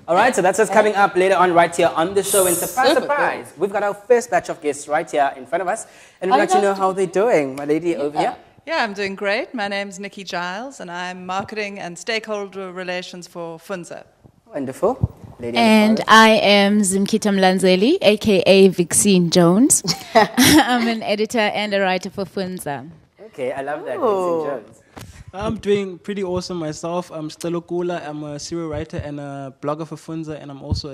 All right, so that's what's coming up later on right here on the show. And surprise, we've got our first batch of guests right here in front of us. And we'd like to know how they're doing. My lady over here. Yeah, I'm doing great. My name's Nicci Giles, and I'm marketing and stakeholder relations for Funza. Wonderful. Lady and I am Zimkhitha Mlanzeli, aka Vixine Jones. I'm an editor and a writer for Funza. Okay, I love that. Vixine Jones. I'm doing pretty awesome myself. I'm Sicelo Kula. I'm a serial writer and a blogger for Funza, and I'm also a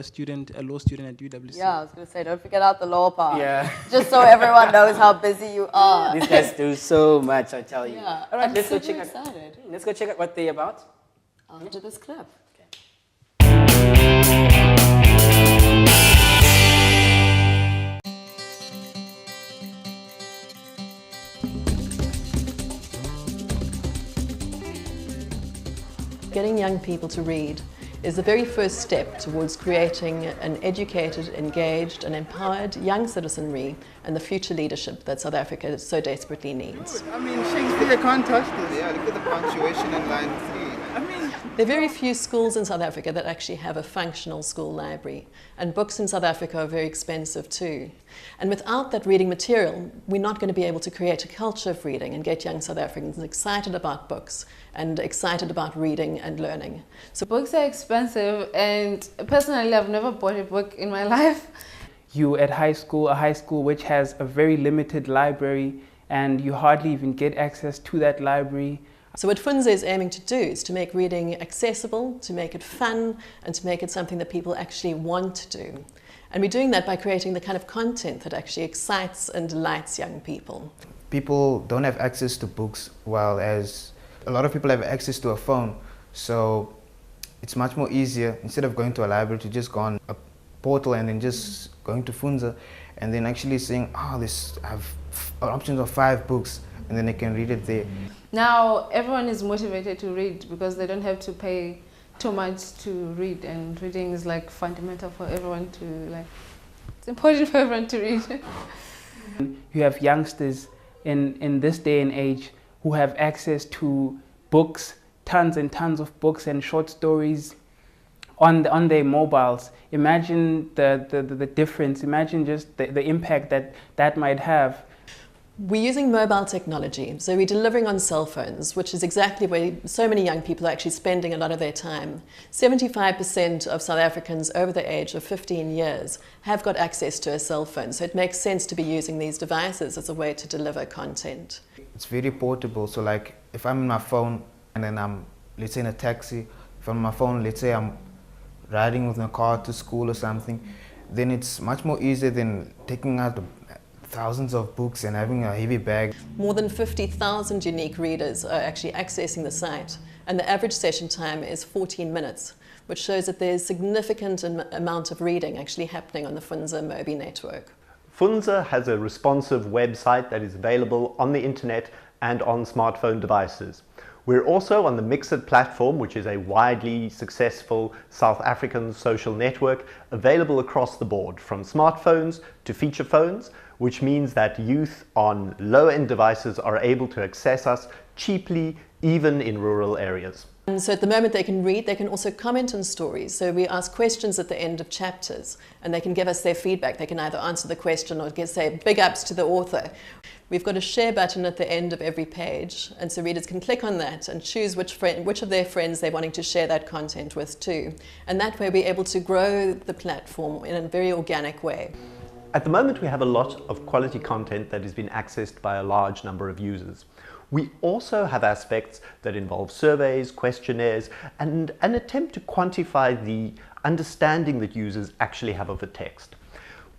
law student at UWC. Yeah, I was going to say, don't forget out the law part. Yeah. Just so everyone knows how busy you are. These guys do so much, I tell you. Yeah. All right, I'm let's go super check excited. Let's go check out what they're about. After this clip. Getting young people to read is the very first step towards creating an educated, engaged and empowered young citizenry and the future leadership that South Africa so desperately needs. I mean, Shakespeare can't touch this. Yeah, look at the punctuation in line 3. I mean, there are very few schools in South Africa that actually have a functional school library, and books in South Africa are very expensive too. And without that reading material, we're not going to be able to create a culture of reading and get young South Africans excited about books and excited about reading and learning. So books are expensive, and personally I've never bought a book in my life. You at a high school which has a very limited library, and you hardly even get access to that library. So what Funza is aiming to do is to make reading accessible, to make it fun, and to make it something that people actually want to do. And we're doing that by creating the kind of content that actually excites and delights young people. people don't have access to books, while as a lot of people have access to a phone. So it's much more easier, instead of going to a library, to just go on a portal and then just going to Funza and then actually saying, oh, I have options of 5 books, and then they can read it there. Now everyone is motivated to read because they don't have to pay too much to read, and reading is like fundamental for everyone to like. It's important for everyone to read. You have youngsters in this day and age who have access to books, tons and tons of books and short stories on their mobiles. Imagine the difference. Imagine just the impact that might have. We're using mobile technology, so we're delivering on cell phones, which is exactly where so many young people are actually spending a lot of their time. 75% of South Africans over the age of 15 years have got access to a cell phone, so it makes sense to be using these devices as a way to deliver content. It's very portable, so like if I'm on my phone and then I'm, let's say, in a taxi, if I'm on my phone, let's say I'm riding with my car to school or something, then it's much more easier than taking out thousands of books and having a heavy bag. More than 50,000 unique readers are actually accessing the site, and the average session time is 14 minutes, which shows that there's significant amount of reading actually happening on the Funza Mobi network. Funza has a responsive website that is available on the internet and on smartphone devices. We're also on the Mixit platform, which is a widely successful South African social network available across the board, from smartphones to feature phones, which means that youth on low-end devices are able to access us cheaply, even in rural areas. And so at the moment they can read, they can also comment on stories. So we ask questions at the end of chapters, and they can give us their feedback. They can either answer the question or say big ups to the author. We've got a share button at the end of every page, and so readers can click on that and choose which of their friends they're wanting to share that content with too. And that way we're able to grow the platform in a very organic way. At the moment, we have a lot of quality content that has been accessed by a large number of users. We also have aspects that involve surveys, questionnaires, and an attempt to quantify the understanding that users actually have of a text.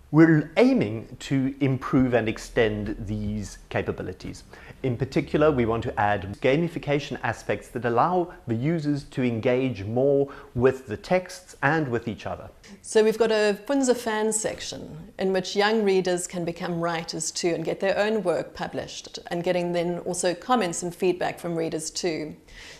We're aiming to improve and extend these capabilities. In particular, we want to add gamification aspects that allow the users to engage more with the texts and with each other. So we've got a Funza fans section in which young readers can become writers too and get their own work published, and getting then also comments and feedback from readers too.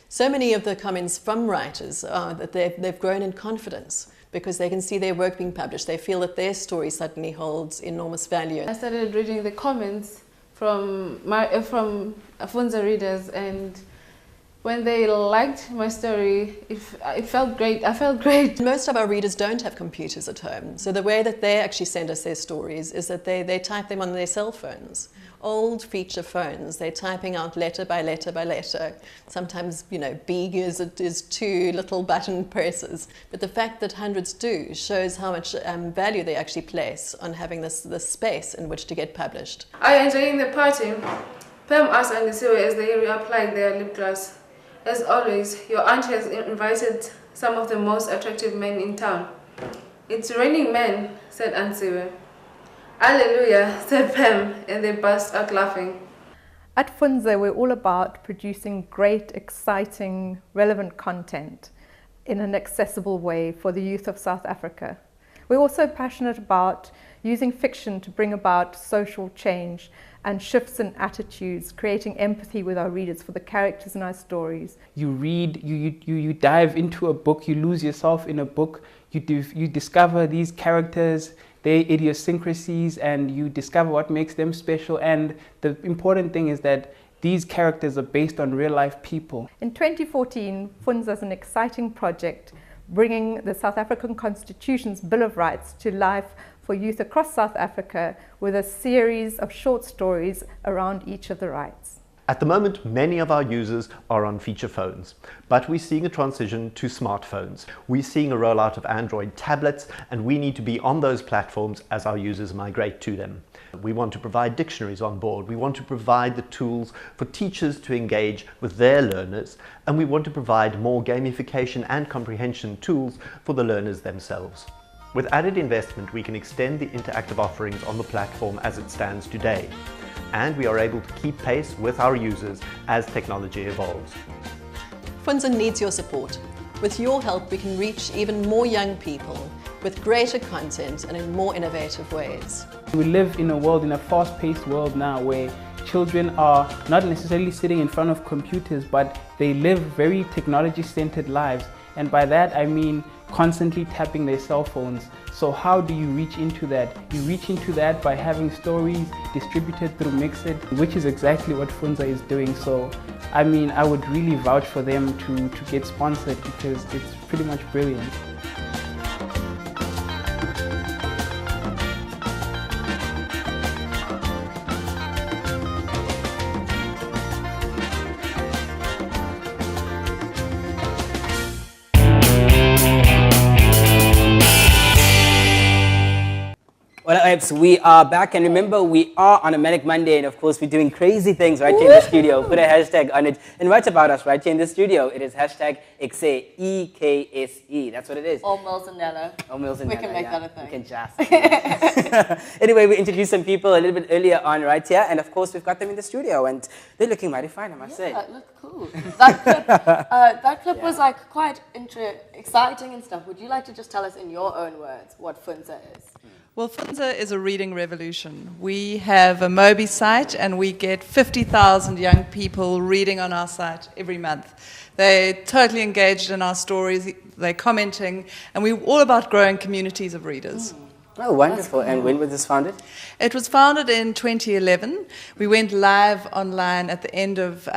So many of the comments from writers are that they've grown in confidence, because they can see their work being published. They feel that their story suddenly holds enormous value. I started reading the comments from Funza readers, and when they liked my story, it felt great. I felt great. Most of our readers don't have computers at home, so the way that they actually send us their stories is that they type them on their cell phones. Old feature phones, they're typing out letter by letter by letter. Sometimes, you know, big is 2 little button presses. But the fact that hundreds do shows how much value they actually place on having this space in which to get published. I enjoying the party. Pam asked and as they reapplied their lip gloss. As always, your aunt has invited some of the most attractive men in town. It's raining men, said Aunt Siwe. Hallelujah, said Pam, and they burst out laughing. At Funza, we're all about producing great, exciting, relevant content in an accessible way for the youth of South Africa. We're also passionate about using fiction to bring about social change and shifts in attitudes, creating empathy with our readers for the characters in our stories. You read, you dive into a book, you lose yourself in a book, you discover these characters, their idiosyncrasies, and you discover what makes them special. And the important thing is that these characters are based on real life people. In 2014, Funza is an exciting project bringing the South African Constitution's Bill of Rights to life for youth across South Africa with a series of short stories around each of the rights. At the moment, many of our users are on feature phones, but we're seeing a transition to smartphones. We're seeing a rollout of Android tablets, and we need to be on those platforms as our users migrate to them. We want to provide dictionaries on board. We want to provide the tools for teachers to engage with their learners, and we want to provide more gamification and comprehension tools for the learners themselves. With added investment, we can extend the interactive offerings on the platform as it stands today, and we are able to keep pace with our users as technology evolves. Funza needs your support. With your help, we can reach even more young people with greater content and in more innovative ways. We live in a world, in a fast-paced world now, where children are not necessarily sitting in front of computers, but they live very technology-centered lives. And by that, I mean constantly tapping their cell phones. So how do you reach into that? You reach into that by having stories distributed through Mixit, which is exactly what Funza is doing. So, I mean, I would really vouch for them to get sponsored because it's pretty much brilliant. Well, Eps, we are back, and remember, we are on a Manic Monday, and of course, we're doing crazy things right here in the studio. Put a hashtag on it, and write about us right here in the studio. It is hashtag EKSE, E-K-S-E. That's what it is. Or Mills and Nella. Or Mills and We Nella, can make that a thing. We can just. Anyway, we introduced some people a little bit earlier on right here, and of course, we've got them in the studio, and they're looking mighty fine, I must say. Yeah, it looked cool. That clip was like quite exciting and stuff. Would you like to just tell us in your own words what Funza is? Well, Funza is a reading revolution. We have a Mobi site and we get 50,000 young people reading on our site every month. They're totally engaged in our stories, they're commenting, and we're all about growing communities of readers. Oh, wonderful. Cool. And when was this founded? It was founded in 2011. We went live online at the end of,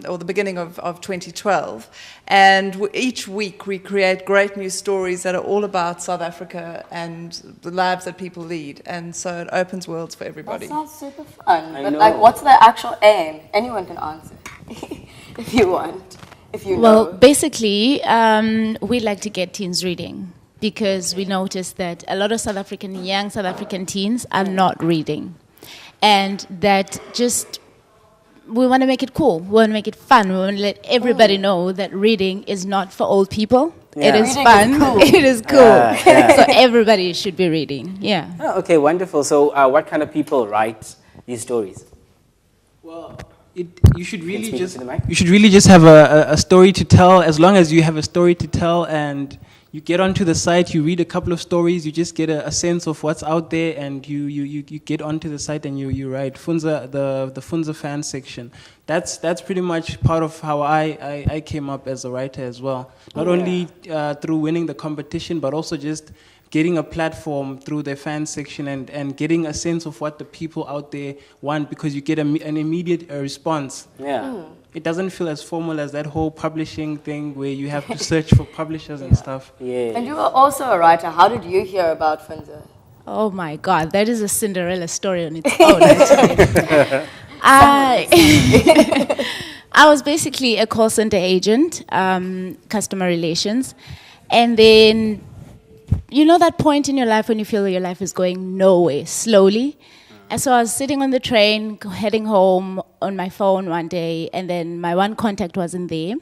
or the beginning of 2012. And each week we create great new stories that are all about South Africa and the lives that people lead. And so it opens worlds for everybody. That sounds super fun. But like, what's the actual aim? Anyone can answer if you want, if you know. Well, basically, we like to get teens reading, because we noticed that a lot of young South African teens are not reading. And that we want to make it cool, we want to make it fun, we want to let everybody know that reading is not for old people. Yeah. It is fun, it is cool. So everybody should be reading, yeah. Oh, okay, wonderful. So what kind of people write these stories? Well, you should really just have a story to tell. As long as you have a story to tell and you get onto the site, you read a couple of stories, you just get a sense of what's out there, and you get onto the site and you write. Funza, the Funza fan section. That's pretty much part of how I came up as a writer as well. Not only through winning the competition, but also just getting a platform through the fan section and getting a sense of what the people out there want, because you get an immediate response. Yeah. it doesn't feel as formal as that whole publishing thing where you have to search for publishers and stuff. Yeah. And you were also a writer. How did you hear about Funza? Oh my God, that is a Cinderella story on its own, actually. I was basically a call center agent, customer relations, and then, you know that point in your life when you feel your life is going nowhere, slowly? And so I was sitting on the train, heading home on my phone one day, and then my one contact wasn't there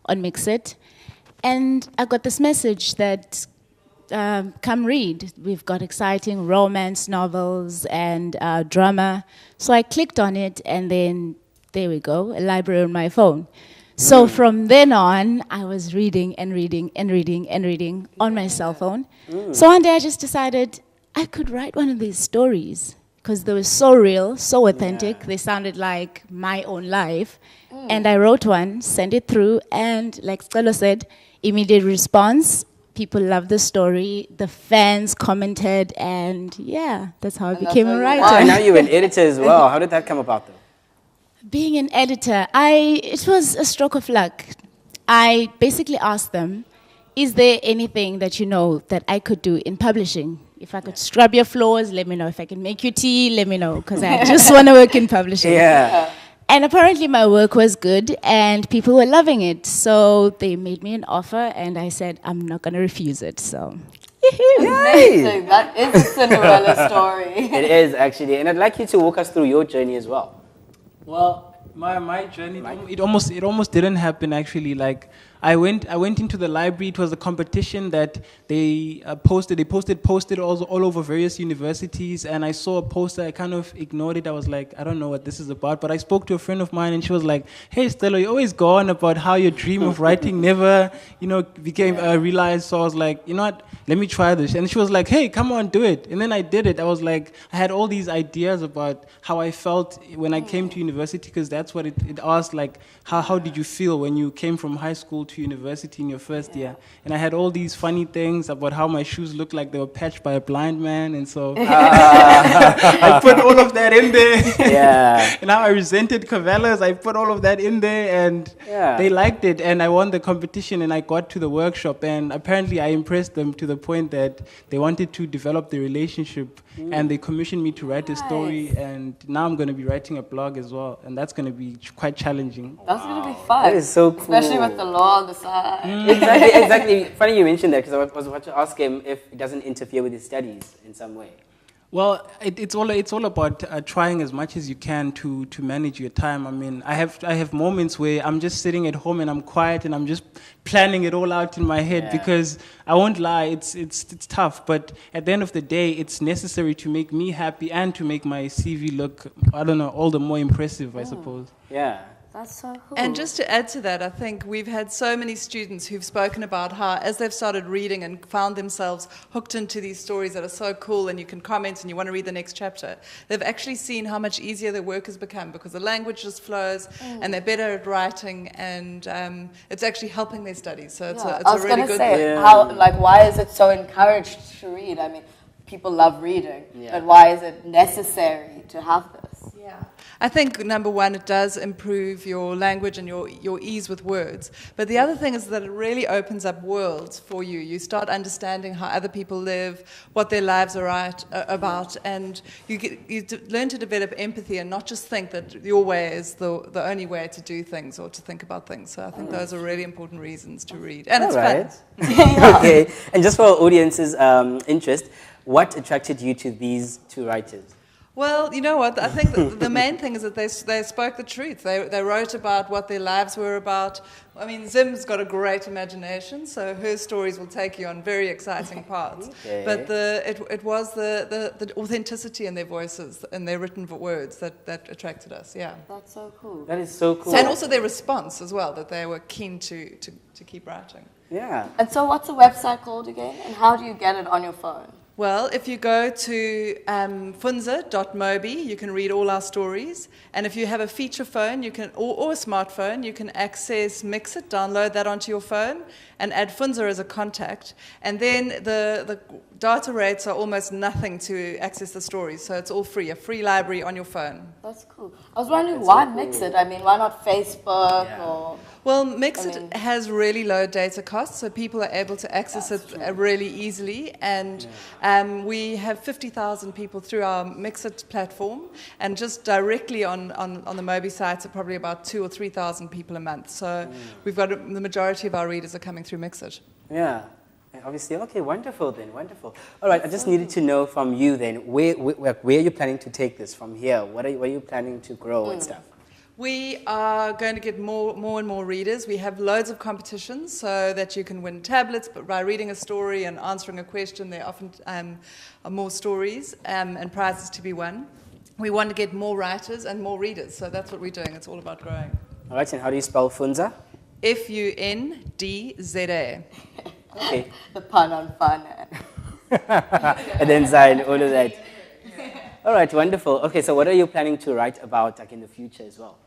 on Mixit. And I got this message that, come read. We've got exciting romance novels and drama. So I clicked on it, and then there we go, a library on my phone. So from then on, I was reading and reading and reading and reading on my cell phone. So one day I just decided I could write one of these stories because they were so real, so authentic. They sounded like my own life. And I wrote one, sent it through, and like Sicelo said, immediate response. People loved the story. The fans commented, and yeah, that's how I became a writer. Wow, and now you're an editor as well. How did that come about, though? Being an editor, it was a stroke of luck. I basically asked them, is there anything that you know that I could do in publishing? If I could scrub your floors, let me know. If I can make you tea, let me know, because I just want to work in publishing. Yeah. And apparently my work was good, and people were loving it. So they made me an offer, and I said, I'm not going to refuse it. So, Amazing. That is a Cinderella story. It is, actually. And I'd like you to walk us through your journey as well. Well, my journey, it almost didn't happen, actually. Like, I went into the library. It was a competition that they posted all over various universities, and I saw a poster. I kind of ignored it. I was like, I don't know what this is about. But I spoke to a friend of mine, and she was like, hey, Sicelo, you always go on about how your dream of writing never, became realized. So I was like, you know what, let me try this. And she was like, hey, come on, do it. And then I did it. I was like, I had all these ideas about how I felt when I came to university, because that's what it asked, like, how did you feel when you came from high school to university in your first year? And I had all these funny things about how my shoes looked like they were patched by a blind man, and so I put all of that in there. Yeah. And how I resented Cavellas, I put all of that in there, and they liked it, and I won the competition, and I got to the workshop, and apparently I impressed them to the point that they wanted to develop the relationship, and they commissioned me to write a story, and now I'm going to be writing a blog as well, and that's going to be quite challenging. That's going to be fun. That is so cool. Especially with the law on the side. Exactly. Funny you mentioned that, because I was about to ask him if it doesn't interfere with his studies in some way. Well, it's all about trying as much as you can to manage your time. I mean, I have moments where I'm just sitting at home and I'm quiet and I'm just planning it all out in my head, because I won't lie, it's tough. But at the end of the day, it's necessary to make me happy and to make my CV look, I don't know, all the more impressive, I suppose. Yeah. That's so cool. And just to add to that, I think we've had so many students who've spoken about how, as they've started reading and found themselves hooked into these stories that are so cool, and you can comment and you want to read the next chapter, they've actually seen how much easier their work has become, because the language just flows and they're better at writing, and it's actually helping their studies. So it's a really good thing. Why is it so encouraged to read? I mean, people love reading, but why is it necessary to have this? Yeah. I think, number one, it does improve your language and your ease with words. But the other thing is that it really opens up worlds for you. You start understanding how other people live, what their lives are about, and you learn to develop empathy and not just think that your way is the only way to do things or to think about things. So I think those are really important reasons to read. And it's fun. Okay. And just for our audience's interest, what attracted you to these two writers? Well, you know what? I think the main thing is that they spoke the truth. They wrote about what their lives were about. I mean, Zim's got a great imagination, so her stories will take you on very exciting paths. Okay. But it was the authenticity in their voices and their written words that attracted us. Yeah. That's so cool. That is so cool. And also their response as well, that they were keen to keep writing. Yeah. And so what's the website called again? And how do you get it on your phone? Well, if you go to funza.mobi, you can read all our stories. And if you have a feature phone or a smartphone, you can access Mixit, download that onto your phone, and add Funza as a contact. And then the data rates are almost nothing to access the stories. So it's all free, a free library on your phone. That's cool. I was wondering why Mixit? I mean, why not Facebook or... Well, Mixit has really low data costs, so people are able to access it really easily. And we have 50,000 people through our Mixit platform, and just directly on the Mobi sites are probably about 2,000 or 3,000 people a month. So we've got the majority of our readers are coming through Mixit. Yeah. Obviously, okay, wonderful then, wonderful. All right, I just needed to know from you then, where are you planning to take this from here? Where are you planning to grow and stuff? We are going to get more and more readers. We have loads of competitions so that you can win tablets, but by reading a story and answering a question, there often are more stories and prizes to be won. We want to get more writers and more readers, so that's what we're doing. It's all about growing. All right, and how do you spell Funza? Fundza. Okay. The pun on fun. And then Zain, all of that. All right, wonderful. Okay, so what are you planning to write about like in the future as well?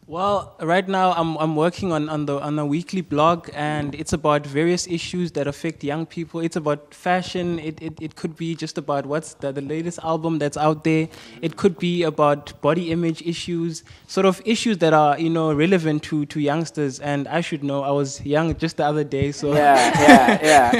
Well, right now I'm working on a weekly blog, and it's about various issues that affect young people. It's about fashion. It could be just about what's the latest album that's out there. It could be about body image issues, sort of issues that are relevant to youngsters. And I should know, I was young just the other day, so yeah.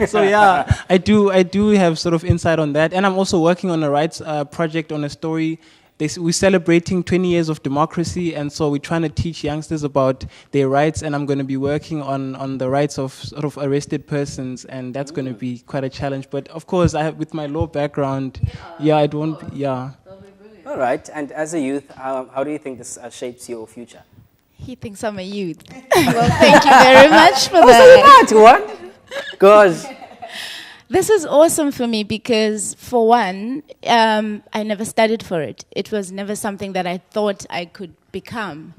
So yeah, I do have sort of insight on that, and I'm also working on a rights project on a story. We're celebrating 20 years of democracy, and so we're trying to teach youngsters about their rights, and I'm going to be working on the rights of sort of arrested persons, and that's going to be quite a challenge. But of course, with my law background, it won't be, All right, and as a youth, how do you think this shapes your future? He thinks I'm a youth. Well, thank you very much for that. So what? Gosh. This is awesome for me because, for one, I never studied for it. It was never something that I thought I could become.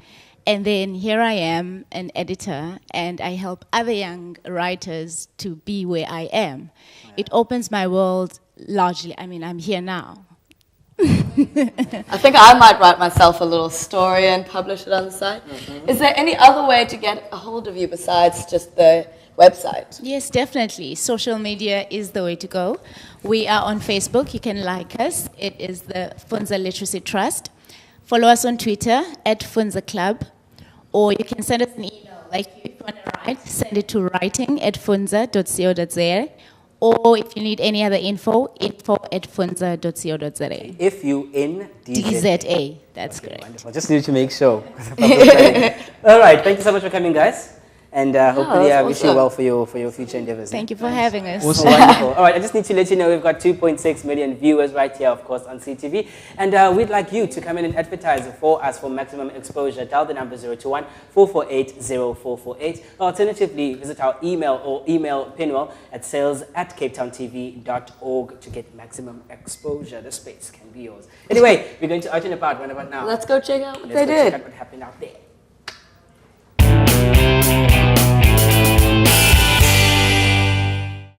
And then here I am, an editor, and I help other young writers to be where I am. It opens my world largely. I mean, I'm here now. I think I might write myself a little story and publish it on the site. Is there any other way to get a hold of you besides just the website? Yes, definitely. Social media is the way to go. We are on Facebook. You can like us. It is the Funza Literacy Trust. Follow us on Twitter @Funza Club, or you can send us an email. Like if you want to write, send it to writing@funza.co.za, or if you need any other info@funza.co.za. If you in DZA. That's correct. Wonderful. Just need to make sure. All right. Thank you so much for coming, guys. And hopefully I wish you well for your future endeavors. Thank you for having us. Awesome. Wonderful. All right, I just need to let you know we've got 2.6 million viewers right here, of course, on CTV. And we'd like you to come in and advertise for us for maximum exposure. Dial the number 021-448-0448. Alternatively, visit our email or email Pinwell at sales@capetowntv.org to get maximum exposure. The space can be yours. Anyway, we're going to out and about. What about now? Let's go check out what Let's they go did. check out what happened out there.